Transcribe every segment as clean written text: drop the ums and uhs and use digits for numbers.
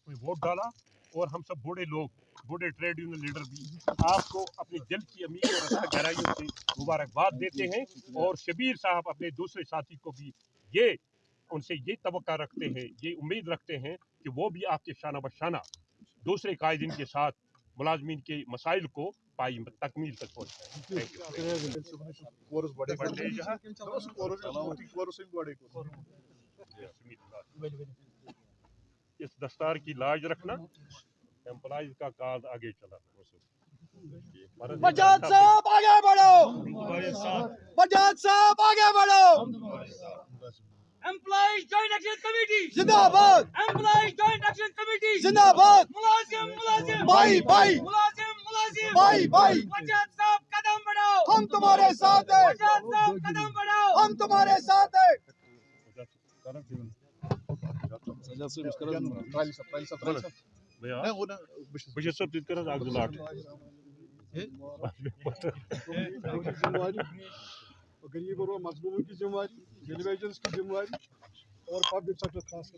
में वोट डाला, और हम सब बूढ़े लोग, बूढ़े ट्रेड यूनियन लीडर भी आपको अपने दिल की अमीर और गहराइयों से मुबारकबाद देते हैं। और शबीर साहब अपने दूसरे साथी को भी उनसे ये तवक्का रखते हैं, ये उम्मीद रखते हैं कि वो भी आपके शाना बशाना दूसरे कायदीन के साथ मुलाजमीन के मसाइल को तकमील तक पहुँचाएं। इस दस्तार की लाज रखना, एम्प्लॉइज का कार्ड आगे चलाना। बजाज साहब आगे बढ़ो, बजाज साहब आगे बढ़ो। एम्प्लॉइज जॉइंट एक्शन कमेटी जिंदाबाद, एम्प्लॉइज जॉइंट एक्शन कमेटी जिंदाबाद। मुलाजिम भाई भाई, मुलाजिम भाई भाई, बजाज साहब कदम बढ़ाओ, हम तुम्हारे साथ हैं, बजाज साहब कदम बढ़ाओ, हम तुम्हारे साथ हैं। गरीब और मजलूमों की जिम्मेवारी, टेलीविजन की जिम्मेवारी और पब्लिक सेक्टर खास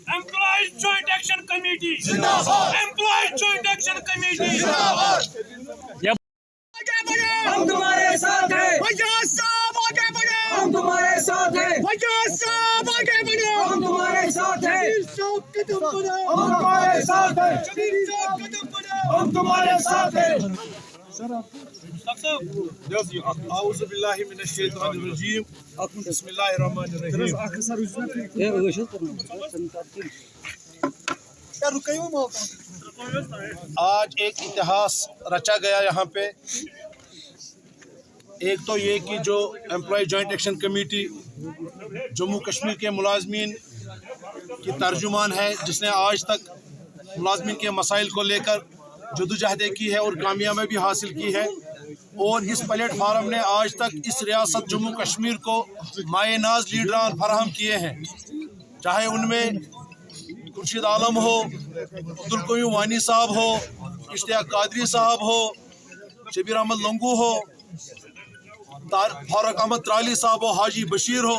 एम्प्लॉइज जॉइंट एक्शन कमेटी जिंदाबाद, एम्प्लॉइज जॉइंट एक्शन कमेटी जिंदाबाद। हम तुम्हारे साथ हैं, बजाज साहब आगे बढ़ो, हम तुम्हारे साथ हैं, बजाज साहब आगे बढ़ो, हम तुम्हारे साथ हैं, कदम बढ़ो, हम तुम्हारे साथ हैं, कदम बढ़ो, हम तुम्हारे साथ हैं। आऊज़ु बिल्लाहि मिनश शैतानिर रजीम, बिस्मिल्लाहिर रहमानिर रहीम। आज एक इतिहास रचा गया यहाँ पे। एक तो ये कि जो employ joint action committee Jammu Kashmir के मुलाजमीन की तर्जुमान है, जिसने आज तक मुलाजमीन के मसाइल को लेकर जदोजहद की है और कामयाबी भी हासिल की है। और इस प्लेटफार्म ने आज तक इस रियासत जम्मू कश्मीर को मायनाज लीडरान फराहम किए हैं, चाहे उनमें खुर्शीद आलम हो, अब्दुल कयूम वानी साहब हो, इश्तियाक कादरी साहब हो, शबीर अहमद लंगू हो, फारूक अहमद त्राली साहब हो, हाजी बशीर हो,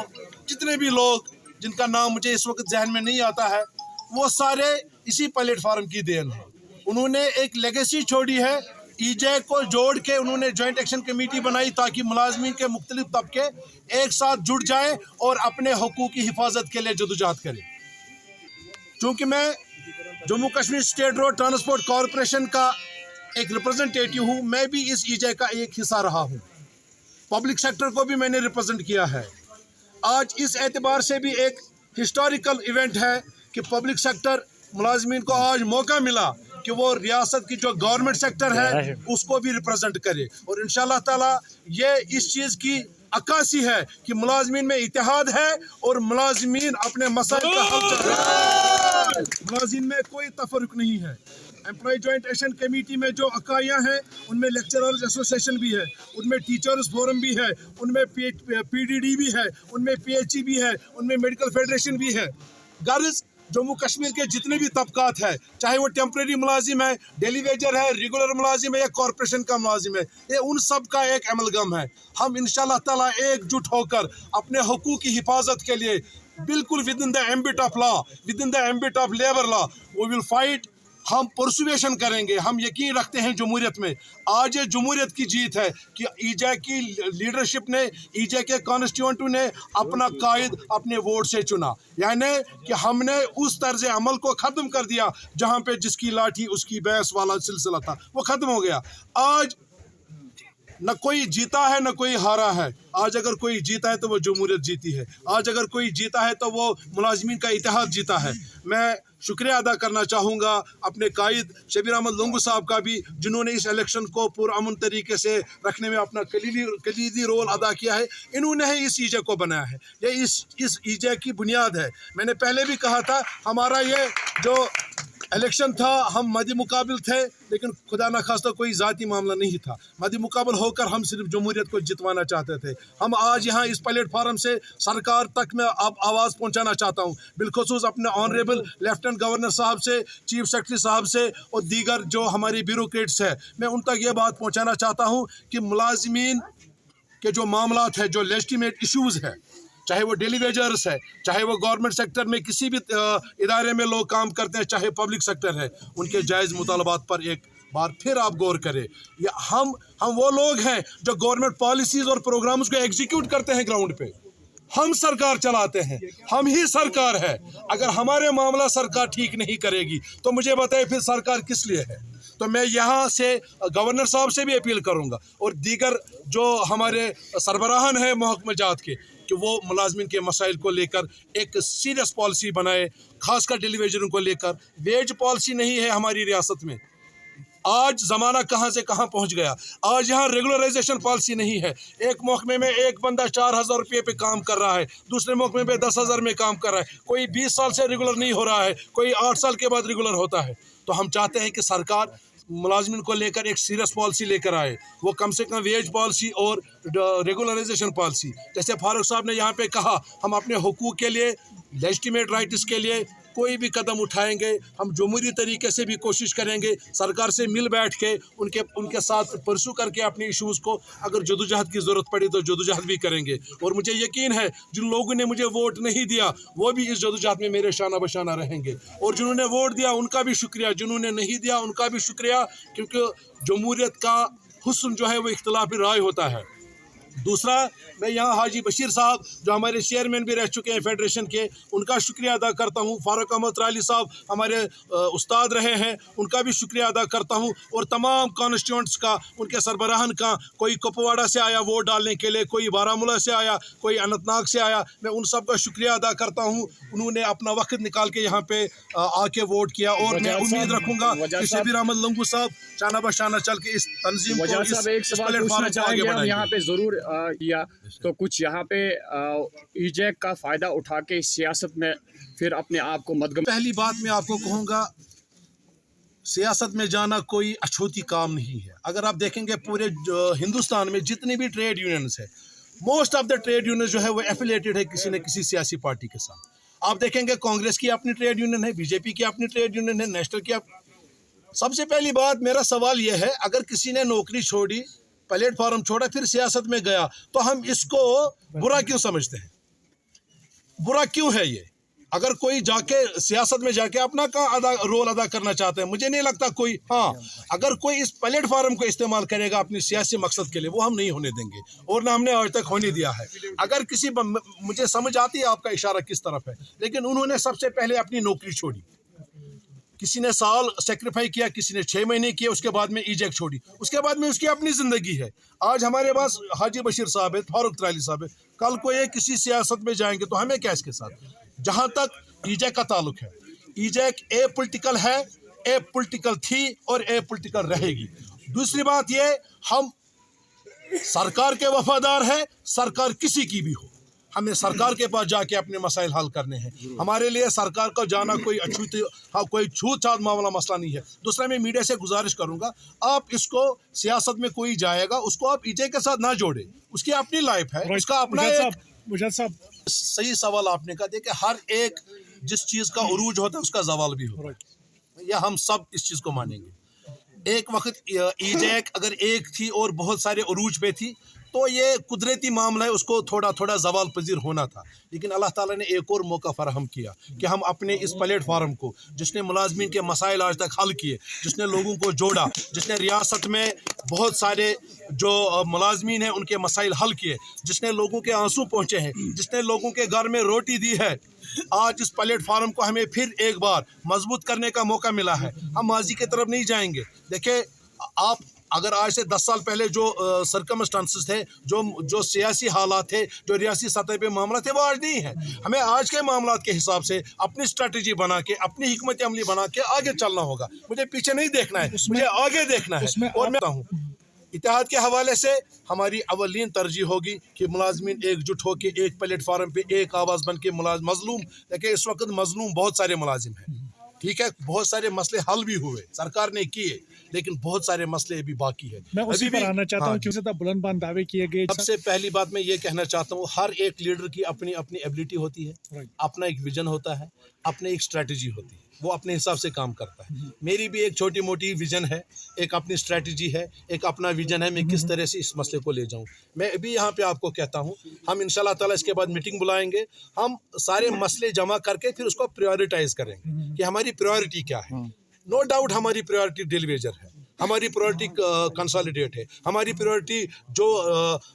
जितने भी लोग जिनका नाम मुझे इस वक्त जहन में नहीं आता है, वो सारे इसी प्लेटफार्म की देन है। उन्होंने एक लेगेसी छोड़ी है, ईजे को जोड़ के उन्होंने जॉइंट एक्शन कमेटी बनाई ताकि मुलाजमीन के मुख्तलिफ तबके एक साथ जुड़ जाएं और अपने हकूक़ की हिफाजत के लिए जदोजहद करें। चूँकि मैं Jammu Kashmir state road transport corporation का एक रिप्रेजेंटेटिव हूँ, मैं भी इस ईजे का एक हिस्सा रहा हूँ। पब्लिक सेक्टर को भी मैंने रिप्रेजेंट किया है। आज इस एतबार से भी एक हिस्टोरिकल इवेंट है कि पब्लिक सेक्टर मुलाजमीन को आज मौका मिला कि वो रियासत की जो गवर्नमेंट सेक्टर है उसको भी रिप्रेजेंट करे। और इंशाअल्लाह ताला ये इस चीज़ की अक्कासी है कि मुलाजमीन में इत्तेहाद है और मुलाजमीन अपने मसाइल का हल कर रहे हैं। मुलाजिम में कोई तफरुक नहीं है। एम्प्लॉय जॉइंट एक्शन कमेटी में जो अकाइयाँ हैं उनमें लेक्चरर्स एसोसिएशन भी है, उनमें टीचर्स फोरम भी है, उनमें PDD भी है, उनमें PHE भी है, उनमें मेडिकल फेडरेशन भी है। गर्ज जम्मू कश्मीर के जितने भी तबकात है, चाहे वो टेम्प्रेरी मुलाजिम है, डेली वेजर है, रेगुलर मुलाजिम है या कॉरपोरेशन का मुलाजिम है, ये उन सब का एक अमलगम है। हम इंशाअल्लाह ताला एकजुट होकर अपने हकूक़ की हिफाजत के लिए बिल्कुल within the ambit of law, within the ambit of labour law we will fight. हम परसुएशन करेंगे। हम यकीन रखते हैं जमहूरियत में। आज ये जमहूरियत की जीत है कि ईजे की लीडरशिप ने, ईजे के कॉन्स्टिट्यूएंट ने अपना कायद अपने वोट से चुना, यानी कि हमने उस तर्ज अमल को ख़त्म कर दिया जहाँ पे जिसकी लाठी उसकी भैंस वाला सिलसिला था, वो ख़त्म हो गया। आज न कोई जीता है न कोई हारा है। आज अगर कोई जीता है तो वो जमहूरियत जीती है, आज अगर कोई जीता है तो वो मुलाजमीन का इत्तेहाद जीता है। मैं शुक्रिया अदा करना चाहूँगा अपने कायद शबीर अहमद लंगू साहब का भी, जिन्होंने इस इलेक्शन को पुरअमन तरीके से रखने में अपना कलीदी रोल अदा किया है। इन्होंने ही इस ईजे को बनाया है, ये इस ईजे की बुनियाद है। मैंने पहले भी कहा था, हमारा ये जो इलेक्शन था, हम मद्दे मुकाबिल थे, लेकिन खुदा न खास्ता कोई ज़ाती मामला नहीं था। मद्दे मुकाबिल होकर हम सिर्फ जमहूरियत को जितवाना चाहते थे। हम आज यहाँ इस प्लेटफार्म से सरकार तक मैं अब आवाज़ पहुँचाना चाहता हूँ, बिलखुसूस अपने ऑनरेबल लेफ्टिनेंट गवर्नर साहब से, चीफ सेक्रेटरी साहब से और दीगर जो हमारे ब्यूरोक्रेट्स हैं। मैं उन तक ये बात पहुँचाना चाहता हूँ कि मुलाजिमीन के जो मामलात है, जो लेजिटिमेट इशूज़ है, चाहे वो डेली वेजर्स है, चाहे वो गवर्नमेंट सेक्टर में किसी भी इदारे में लोग काम करते हैं, चाहे पब्लिक सेक्टर है, उनके जायज़ मुतालबात पर एक बार फिर आप गौर करें। या हम वो लोग हैं जो गवर्नमेंट पॉलिसीज़ और प्रोग्राम्स को एग्जीक्यूट करते हैं ग्राउंड पे। हम सरकार चलाते हैं, हम ही सरकार है। अगर हमारे मामला सरकार ठीक नहीं करेगी तो मुझे बताइए फिर सरकार किस लिए है। तो मैं यहाँ से गवर्नर साहब से भी अपील करूँगा और दीगर जो हमारे सरबराहान हैं महकमा जात के, कि वो मुलाजमिन के मसाइल को लेकर एक सीरियस पॉलिसी बनाए, खासकर डेलीवेजरों को लेकर। वेज पॉलिसी नहीं है हमारी रियासत में। आज ज़माना कहाँ से कहाँ पहुँच गया। आज यहाँ रेगुलराइजेशन पॉलिसी नहीं है। एक महकमे में एक बंदा 4,000 रुपये पे काम कर रहा है, दूसरे महकमे में 10,000 में काम कर रहा है। कोई 20 साल से रेगुलर नहीं हो रहा है, कोई 8 साल के बाद रेगुलर होता है। तो हम चाहते हैं कि सरकार मुलाजमिन को लेकर एक सीरियस पॉलिसी लेकर आए, वो कम से कम वेज पॉलिसी और रेगुलराइजेशन पॉलिसी। जैसे फारूक साहब ने यहाँ पे कहा, हम अपने हुकूक के लिए, लेजिटिमेट राइट्स के लिए कोई भी कदम उठाएंगे। हम जमहूरी तरीके से भी कोशिश करेंगे, सरकार से मिल बैठ के उनके साथ परसू करके अपने इशूज़ को, अगर जदोजहद की ज़रूरत पड़ी तो जदोजहद भी करेंगे। और मुझे यकीन है जिन लोगों ने मुझे वोट नहीं दिया वो भी इस जदोजहद में मेरे शाना बशाना रहेंगे, और जिन्होंने वोट दिया उनका भी शुक्रिया, जिन्होंने नहीं दिया उनका भी शुक्रिया, क्योंकि जमहूरियत का हुस्न जो है वो इख्तिलाफी राय होता है। दूसरा, मैं यहाँ हाजी बशीर साहब जो हमारे चेयरमैन भी रह चुके हैं फेडरेशन के, उनका शुक्रिया अदा करता हूँ। फारूक अहमद त्राली साहब हमारे उस्ताद रहे हैं, उनका भी शुक्रिया अदा करता हूँ। और तमाम कॉन्स्टिट्यूंट्स का, उनके सरबराहन का, कोई कुपवाड़ा से आया वोट डालने के लिए, कोई बारामूला से आया, कोई अनंतनाग से आया, मैं उन सब का शुक्रिया अदा करता हूँ। उन्होंने अपना वक्त निकाल के यहाँ पे आके वोट किया, और मैं उम्मीद रखूँगा कि शबीर अहमद लंगू साहब शाना बशाना चल के इस तंजीम को, इस प्लेटफार्म को आगे बढ़ाएंगे। यहाँ पे ज़रूर किया तो कुछ यहाँ पे ईजैक का फ़ायदा उठा के सियासत में फिर अपने आप को मदगम। पहली बात मैं आपको कहूँगा, सियासत में जाना कोई अछूती काम नहीं है। अगर आप देखेंगे पूरे हिंदुस्तान में जितने भी ट्रेड यूनियंस है, most of the trade union जो है वो एफिलेटेड है किसी न किसी सियासी पार्टी के साथ। आप देखेंगे कांग्रेस की अपनी ट्रेड यूनियन है, बीजेपी की अपनी ट्रेड यूनियन है, नेशनल की। सबसे पहली बात मेरा सवाल यह है, अगर किसी ने नौकरी छोड़ी, प्लेटफार्म छोड़ा, फिर सियासत में गया, तो हम इसको बुरा क्यों समझते हैं? बुरा क्यों है ये? अगर कोई जाके सियासत में जाके अपना रोल अदा करना चाहता है, मुझे नहीं लगता कोई, हाँ, अगर कोई इस प्लेटफार्म को इस्तेमाल करेगा अपनी सियासी मकसद के लिए, वो हम नहीं होने देंगे, और ना हमने आज तक होने दिया है। अगर किसी, मुझे समझ आती है आपका इशारा किस तरफ है, लेकिन उन्होंने सबसे पहले अपनी नौकरी छोड़ी। किसी ने साल सेक्रीफाई किया, किसी ने 6 महीने किए, उसके बाद में ईजैक छोड़ी, उसके बाद में उसकी अपनी ज़िंदगी है। आज हमारे पास हाजी बशीर साहब है, फारूक त्राली साहब है, कल को ये किसी सियासत में जाएंगे तो हमें क्या इसके साथ? जहाँ तक ईजैक का ताल्लुक है, ईजैक ए पॉलिटिकल है, ए पॉलिटिकल थी और ए पॉलिटिकल रहेगी। दूसरी बात ये, हम सरकार के वफादार हैं, सरकार किसी की भी हो, हमें सरकार के पास जाके अपने मसाइल हल करने हैं। हमारे लिए सरकार को जाना कोई छूत-छात मामला मसला नहीं है। दूसरा, मैं मीडिया से गुजारिश करूंगा, आप इसको सियासत में कोई जाएगा उसको आप ईजैक के साथ ना जोड़े, उसकी अपनी लाइफ है, उसका अपना एक। सही सवाल आपने कहा, देखिए हर एक जिस चीज़ का उरूज होता है उसका जवाल भी होता है, या हम सब इस चीज़ को मानेंगे। एक वक्त ईजैक अगर एक थी और बहुत सारे उरूज पे थी, तो ये कुदरती मामला है, उसको थोड़ा थोड़ा जवाल पजीर होना था। लेकिन अल्लाह ताला ने एक और मौका फराहम किया कि हम अपने इस प्लेटफार्म को, जिसने मुलाजमीन के मसाइल आज तक हल किए, जिसने लोगों को जोड़ा, जिसने रियासत में बहुत सारे जो मुलाजमीन हैं उनके मसाइल हल किए, जिसने लोगों के आंसू पहुँचे हैं, जिसने लोगों के घर में रोटी दी है, आज इस प्लेटफार्म को हमें फिर एक बार मजबूत करने का मौका मिला है। हम माजी की तरफ नहीं जाएंगे। देखिए, आप अगर आज से 10 साल पहले जो सर्कमस्टांसेस थे, जो सियासी हालात थे, जो रियासी सतह पे मामला थे, वो आज नहीं है। हमें आज के मामलात के हिसाब से अपनी स्ट्रेटजी बना के, अपनी हिकमत अमली बना के आगे चलना होगा। मुझे पीछे नहीं देखना है, मुझे आगे देखना है। और मैं हूँ इत्तेहाद के हवाले से हमारी अवलीन तरजीह होगी कि मुलाजमीन एकजुट होकर एक प्लेटफार्म पे एक आवाज़ बन के मजलूम, देखिए इस वक्त मजलूम बहुत सारे मुलाजिम हैं, ٹھیک ہے بہت سارے مسئلے حل بھی ہوئے सरकार ने किए लेकिन बहुत सारे मसले अभी बाकी है। मैं उसी अभी पर भी आना चाहता हूँ क्योंकि तब बुलंदबान दावे किए गए। सबसे पहली बात मैं ये कहना चाहता हूँ हर एक लीडर की अपनी अपनी एबिलिटी होती है, अपना एक विजन होता है, अपनी एक स्ट्रैटेजी होती है, वो अपने हिसाब से काम करता है। मेरी भी एक छोटी मोटी विजन है, एक अपनी स्ट्रैटेजी है, एक अपना विजन है, मैं किस तरह से इस मसले को ले जाऊं। मैं अभी यहाँ पे आपको कहता हूँ हम इंशाल्लाह ताला इसके बाद मीटिंग बुलाएंगे, हम सारे मसले जमा करके फिर उसको प्रायोरिटाइज करेंगे कि हमारी प्रायोरिटी क्या है। नो डाउट हमारी प्रायोरिटी डेलीवेजर है, हमारी प्रायोरिटी कंसोलिडेट है, हमारी प्रायोरिटी जो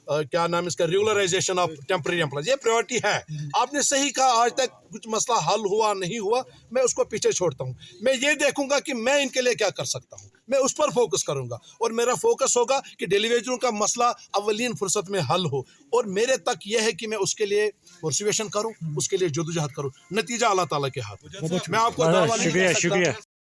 क्या नाम इसका रेगुलराइजेशन ऑफ टेम्पररी एम्प्लॉयज, ये प्रायोरिटी है। आपने सही कहा आज तक कुछ मसला हल हुआ नहीं हुआ, मैं उसको पीछे छोड़ता हूँ। मैं ये देखूंगा कि मैं इनके लिए क्या कर सकता हूँ, मैं उस पर फोकस करूंगा और मेरा फोकस होगा कि डेलीवेजरों का मसला अवलीन फुर्सत में हल हो और मेरे तक यह है कि मैं उसके लिए परसुएशन करूं, उसके लिए जदोजहद करूं। नतीजा अल्लाह ताला के हाथ में। मैं आपको दावा नहीं दे सकता।